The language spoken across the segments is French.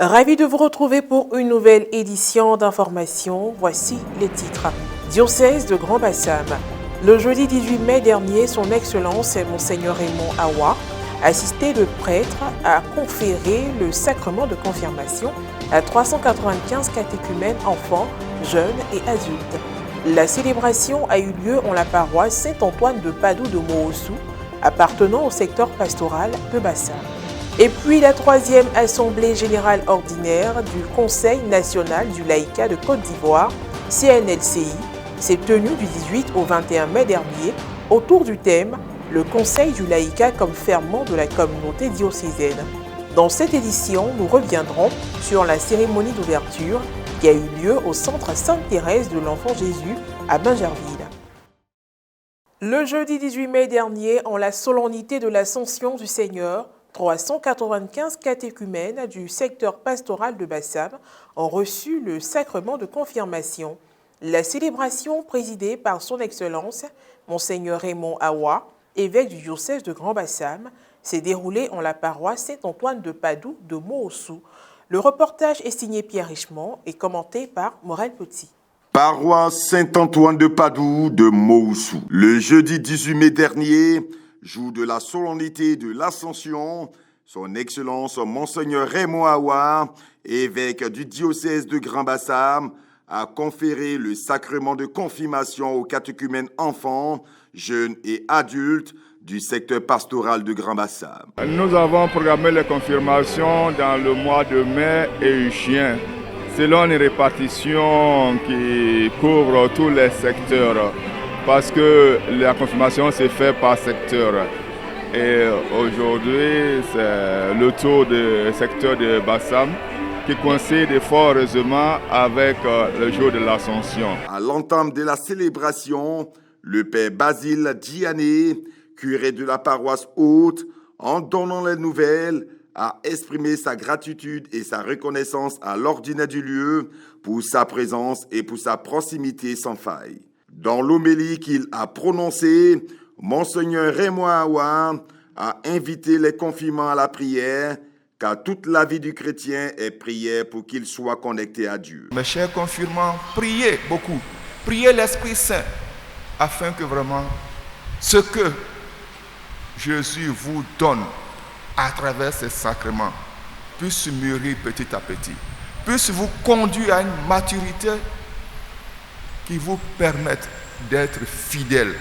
Ravi de vous retrouver pour une nouvelle édition d'information. Voici les titres. Diocèse de Grand Bassam. Le jeudi 18 mai dernier, son Excellence Monseigneur Raymond Awa, assisté de prêtres, a conféré le sacrement de confirmation à 395 catéchumènes enfants, jeunes et adultes. La célébration a eu lieu en la paroisse Saint-Antoine de Padoue de Moossou, appartenant au secteur pastoral de Bassam. Et puis la troisième Assemblée générale ordinaire du Conseil national du laïcat de Côte d'Ivoire, CNLCI, s'est tenue du 18 au 21 mai dernier autour du thème « Le Conseil du laïcat comme ferment de la communauté diocésaine ». Dans cette édition, nous reviendrons sur la cérémonie d'ouverture qui a eu lieu au centre Sainte-Thérèse de l'Enfant Jésus à Bingerville. Le jeudi 18 mai dernier, en la solennité de l'Ascension du Seigneur, 395 catéchumènes du secteur pastoral de Bassam ont reçu le sacrement de confirmation. La célébration, présidée par son Excellence, Monseigneur Raymond Awa, évêque du diocèse de Grand Bassam, s'est déroulée en la paroisse Saint-Antoine de Padoue de Moossou. Le reportage est signé Pierre Richemont et commenté par Morel Petit. Paroisse Saint-Antoine de Padoue de Moossou. Le jeudi 18 mai dernier, jour de la solennité de l'Ascension, son Excellence Monseigneur Raymond Awa, évêque du diocèse de Grand Bassam, a conféré le sacrement de confirmation aux catéchumènes enfants, jeunes et adultes du secteur pastoral de Grand Bassam. Nous avons programmé les confirmations dans le mois de mai et juin, selon une répartition qui couvre tous les secteurs, parce que la confirmation s'est faite par secteur. Et aujourd'hui, c'est le tour du secteur de Bassam qui coïncide fort heureusement avec le jour de l'Ascension. À l'entame de la célébration, le père Basile Diané, curé de la paroisse haute, en donnant les nouvelles, a exprimé sa gratitude et sa reconnaissance à l'ordinaire du lieu pour sa présence et pour sa proximité sans faille. Dans l'homélie qu'il a prononcée, Monseigneur Raymond Awa a invité les confirmants à la prière, car toute la vie du chrétien est prière pour qu'il soit connecté à Dieu. Mes chers confirmants, priez beaucoup, priez l'Esprit Saint, afin que vraiment ce que Jésus vous donne à travers ces sacrements puisse mûrir petit à petit, puisse vous conduire à une maturité qui vous permette d'être fidèle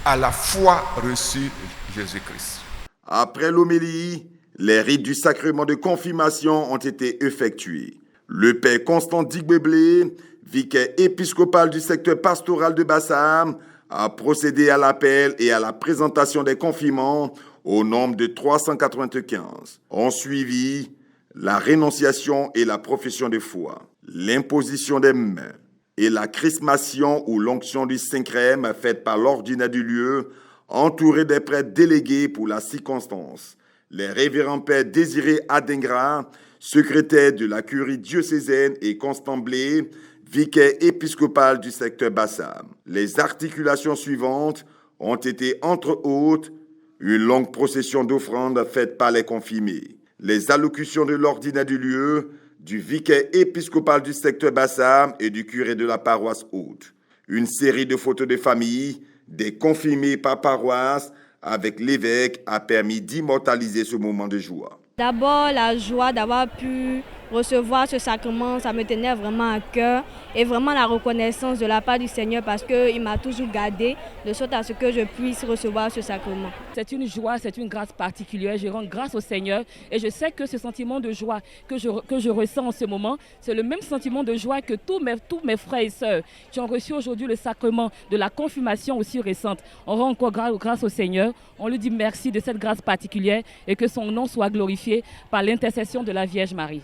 à la foi reçue de Jésus-Christ. Après l'homélie, les rites du sacrement de confirmation ont été effectués. Le père Constant Digbeblé, vicaire épiscopal du secteur pastoral de Bassam, a procédé à l'appel et à la présentation des confirmants au nombre de 395. Ont suivi la rénonciation et la profession de foi, l'imposition des mains et la chrismation ou l'onction du Saint-Crème faite par l'ordinaire du lieu, entouré des prêtres délégués pour la circonstance. Les révérends pères Désiré Adingra, secrétaire de la curie diocésaine, et Constant Blé, vicaire épiscopal du secteur Bassam. Les articulations suivantes ont été, entre autres, une longue procession d'offrandes faite par les confirmés, les allocutions de l'ordinaire du lieu, du vicaire épiscopal du secteur Bassam et du curé de la paroisse haute. Une série de photos de famille, des confirmés par paroisse, avec l'évêque a permis d'immortaliser ce moment de joie. D'abord, la joie d'avoir pu recevoir ce sacrement, ça me tenait vraiment à cœur, et vraiment la reconnaissance de la part du Seigneur parce qu'il m'a toujours gardé de sorte à ce que je puisse recevoir ce sacrement. C'est une joie, c'est une grâce particulière. Je rends grâce au Seigneur et je sais que ce sentiment de joie que je ressens en ce moment, c'est le même sentiment de joie que tous mes frères et sœurs qui ont reçu aujourd'hui le sacrement de la confirmation aussi récente. On rend encore grâce au Seigneur, on lui dit merci de cette grâce particulière et que son nom soit glorifié par l'intercession de la Vierge Marie.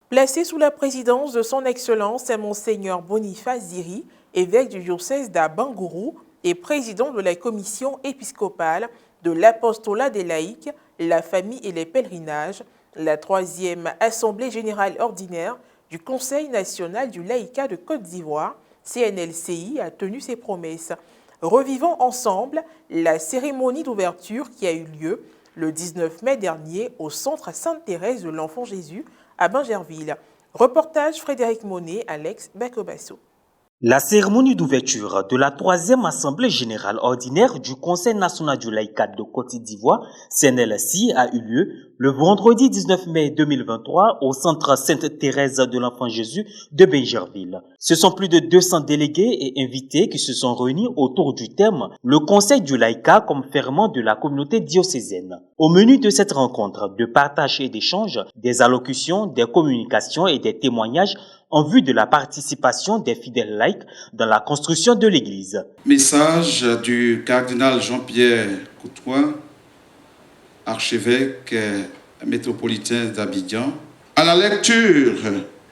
Placé sous la présidence de son Excellence Monseigneur Boniface Ziri, évêque du diocèse d'Abangourou et président de la commission épiscopale de l'apostolat des laïcs, la famille et les pèlerinages, la troisième Assemblée générale ordinaire du Conseil national du laïcat de Côte d'Ivoire, CNLCI, a tenu ses promesses. Revivons ensemble la cérémonie d'ouverture qui a eu lieu le 19 mai dernier au centre Sainte-Thérèse de l'Enfant Jésus à Bingerville. Reportage Frédéric Monet, Alex Bacobasso. La cérémonie d'ouverture de la 3e Assemblée générale ordinaire du Conseil national du laïcat de Côte d'Ivoire, CNLSI, a eu lieu le vendredi 19 mai 2023 au centre Sainte-Thérèse de l'Enfant Jésus de Bingerville. Ce sont plus de 200 délégués et invités qui se sont réunis autour du thème « Le Conseil du laïcat comme ferment de la communauté diocésaine ». Au menu de cette rencontre, de partage et d'échange, des allocutions, des communications et des témoignages en vue de la participation des fidèles laïcs dans la construction de l'Église. Message du cardinal Jean-Pierre Coutois, archevêque métropolitain d'Abidjan, à la lecture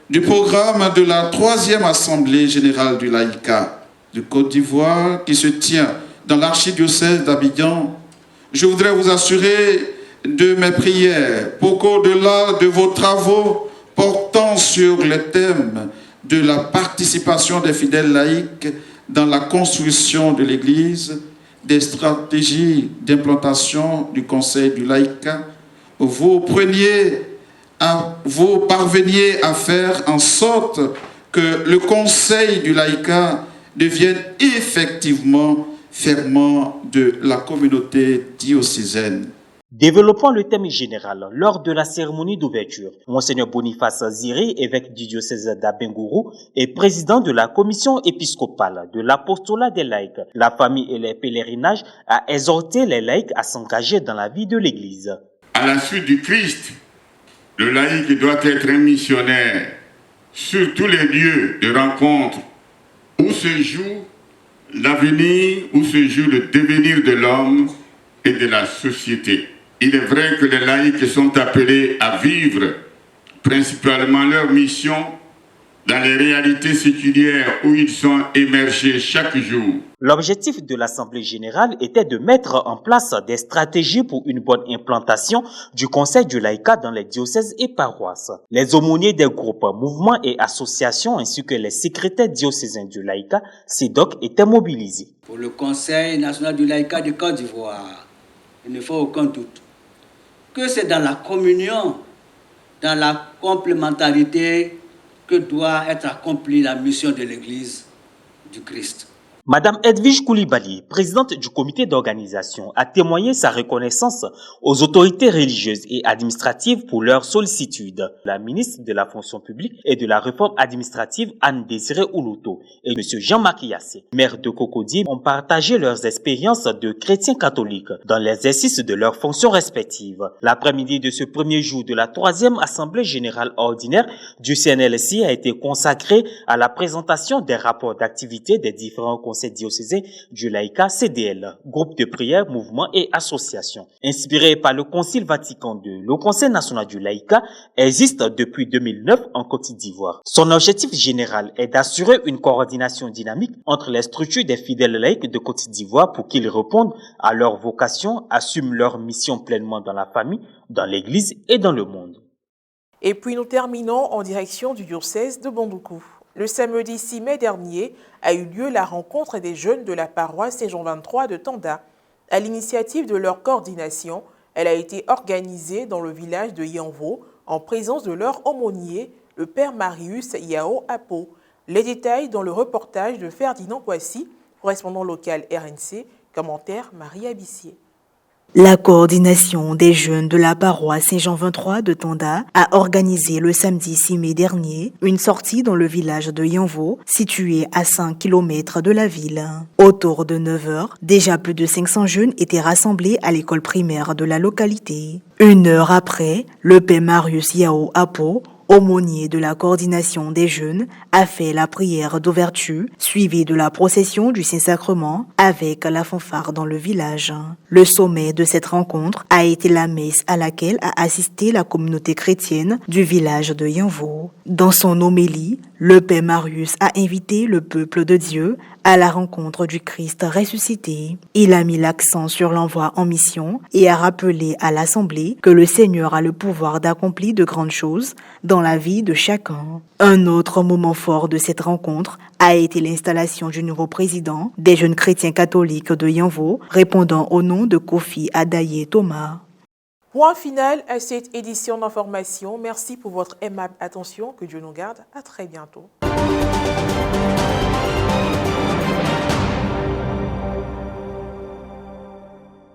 du programme de la 3e Assemblée générale du laïcat de Côte d'Ivoire qui se tient dans l'archidiocèse d'Abidjan. Je voudrais vous assurer de mes prières pour qu'au-delà de vos travaux portant sur le thème de la participation des fidèles laïcs dans la construction de l'Église, des stratégies d'implantation du Conseil du laïcat, vous parveniez à faire en sorte que le Conseil du laïcat devienne effectivement ferment de la communauté diocésaine. Développant le thème général lors de la cérémonie d'ouverture, Monseigneur Boniface Ziri, évêque du diocèse d'Abengourou et président de la commission épiscopale de l'apostolat des laïcs, la famille et les pèlerinages, a exhorté les laïcs à s'engager dans la vie de l'Église. À la suite du Christ, le laïc doit être un missionnaire sur tous les lieux de rencontre où se joue l'avenir, où se joue le devenir de l'homme et de la société. Il est vrai que les laïcs sont appelés à vivre principalement leur mission dans les réalités séculières où ils sont émergés chaque jour. L'objectif de l'Assemblée générale était de mettre en place des stratégies pour une bonne implantation du Conseil du laïcat dans les diocèses et paroisses. Les aumôniers des groupes, mouvements et associations ainsi que les secrétaires diocésains du laïcat, CEDOC, étaient mobilisés. Pour le Conseil national du laïcat de Côte d'Ivoire, il ne faut aucun doute que c'est dans la communion, dans la complémentarité que doit être accomplie la mission de l'Église du Christ. Madame Edwige Koulibaly, présidente du comité d'organisation, a témoigné sa reconnaissance aux autorités religieuses et administratives pour leur sollicitude. La ministre de la fonction publique et de la réforme administrative, Anne-Désirée Oulouto, et M. Jean-Marc Yassé, maire de Cocody, ont partagé leurs expériences de chrétiens catholiques dans l'exercice de leurs fonctions respectives. L'après-midi de ce premier jour de la 3e Assemblée générale ordinaire du CNLSI a été consacré à la présentation des rapports d'activité des différents conseils diocésain du laïcat CDL, groupe de prière, mouvement et association. Inspiré par le Concile Vatican II, le Conseil national du laïcat existe depuis 2009 en Côte d'Ivoire. Son objectif général est d'assurer une coordination dynamique entre les structures des fidèles laïcs de Côte d'Ivoire pour qu'ils répondent à leur vocation, assument leur mission pleinement dans la famille, dans l'Église et dans le monde. Et puis nous terminons en direction du diocèse de Bondoukou. Le samedi 6 mai dernier a eu lieu la rencontre des jeunes de la paroisse Saint-Jean 23 de Tanda. À l'initiative de leur coordination, elle a été organisée dans le village de Yanvo en présence de leur aumônier, le père Marius Yao Apo. Les détails dans le reportage de Ferdinand Kouassi, correspondant local RNC, commentaire Marie Abissier. La coordination des jeunes de la paroisse Saint-Jean 23 de Tanda a organisé le samedi 6 mai dernier une sortie dans le village de Yanvo, situé à 5 km de la ville. Autour de 9 heures, déjà plus de 500 jeunes étaient rassemblés à l'école primaire de la localité. Une heure après, le père Marius Yao Apo, aumônier de la coordination des jeunes, a fait la prière d'ouverture, suivie de la procession du Saint-Sacrement avec la fanfare dans le village. Le sommet de cette rencontre a été la messe à laquelle a assisté la communauté chrétienne du village de Yanvo. Dans son homélie, le père Marius a invité le peuple de Dieu à la rencontre du Christ ressuscité. Il a mis l'accent sur l'envoi en mission et a rappelé à l'Assemblée que le Seigneur a le pouvoir d'accomplir de grandes choses dans la vie de chacun. Un autre moment fort de cette rencontre a été l'installation du nouveau président des jeunes chrétiens catholiques de Yanvo, répondant au nom de Kofi Adaye Thomas. Point final à cette édition d'information. Merci pour votre aimable attention. Que Dieu nous garde. À très bientôt.